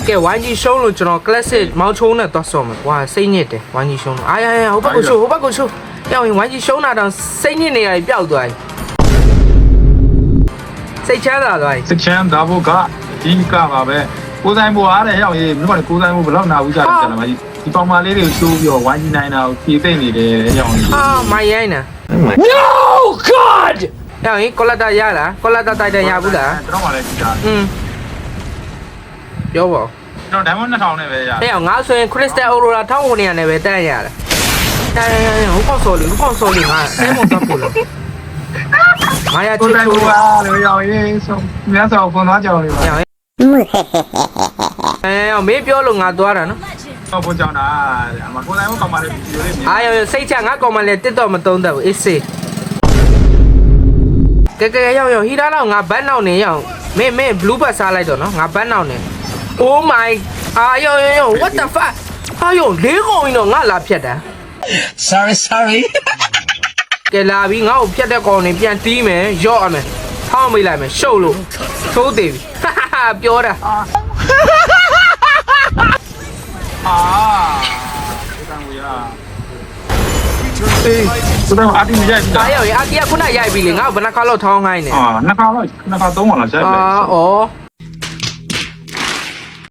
ကဲဝိုင်းကြီးရှုံးလို့ကျွန်တော် classic မောင်းချုံးနဲ့သွားဆော့မယ်ကွာစိတ်ညစ်တယ်ဝိုင်းကြီးရှုံးလို့အာရဟိုဘက်ကိုရှုံးပြောင်းရင်ဝိုင်းကြီးရှုံးတာတော့စိတ်ညစ်နေရတယ်ပျောက်သွားပြီစိတ်ချမ်းသာသွားပြီ စချမ်းဒါဖို့ကအကြီးကပါပဲကိုဆိုင်ဘွားတဲ့ဟဲ့အောင်ရေးမြို့ကကိုဆိုင်ဘွားဘယ်တော့နာဘူးကြတယ်ကျွန်တော်မကြီးဒီပေါင်မလေးတွေကိုရှိုးပြီးတော့ဝိုင်းကြီးနိုင်တာကိုဖြည့်သိမ့်နေတယ်ဟဲ့အောင်ရေး မိုင်းရိုင်းနာ No God ပြောင်းရင်ကောလာတာရလားကောလာတာတိုက်တယ်ရဘူးလား ကျွန်တော်မှလည်းကြည့်တာ ပြောပါ ကျွန်တော် diamond 2000နဲ့ပဲရ အဲ့အောင်ငါဆိုရင် crystal aurora 1900နဲ့ပဲတန်းရတာဟိုကောဆော်လီငါအဲမတော့ဘူးလားမာယာချီ ကိုဆိုင် ချိုး ဘွားလေအောင်ရေးဆုံးမြတ်စွာဘုံသွားကြောင်လေးပါ မင်းပြောလို့ငါသွားတာနော် တော့ဘုံကြောင်တာအမကိုဆိုင်ဘွားကောင်မလေးဗီဒီယိုလေးမြင် အာရစိတ်ချငါကောင်မလေးတစ်တော့မသုံးတတ်ဘူးအေးစေးကဲရောက်ဟီရာတော့ငါဘတ်နောက်နေရောက်မင်း blue bus စားလိုက်တော့နော်ငါဘတ်နောက်နေ Oh my အာယော what the fuck အာယောလေးကောင်ကြီးတော့ငါလာဖြတ်တာ Sorry ကဲလာပြီငါ့ကိုဖြတ်တဲ့ကောင်နေပြန်တီးမယ်ရော့အမယ်ထောင်းမိလိုက်မယ်ရှုပ်လို့သိုးသေးပြီပြောတာ အာကိုဆိုင်ဘွားကိုတိုင်းအတီးမရိုက်ဘူး အာယောအတီးကခုနရိုက်ပြီလေငါ့ကိုဘယ်နှခါလောက်ထောင်းခိုင်းနေ နှစ်ခါတော့နှစ်ခါသုံးခါလားဆက်ပဲ ဩ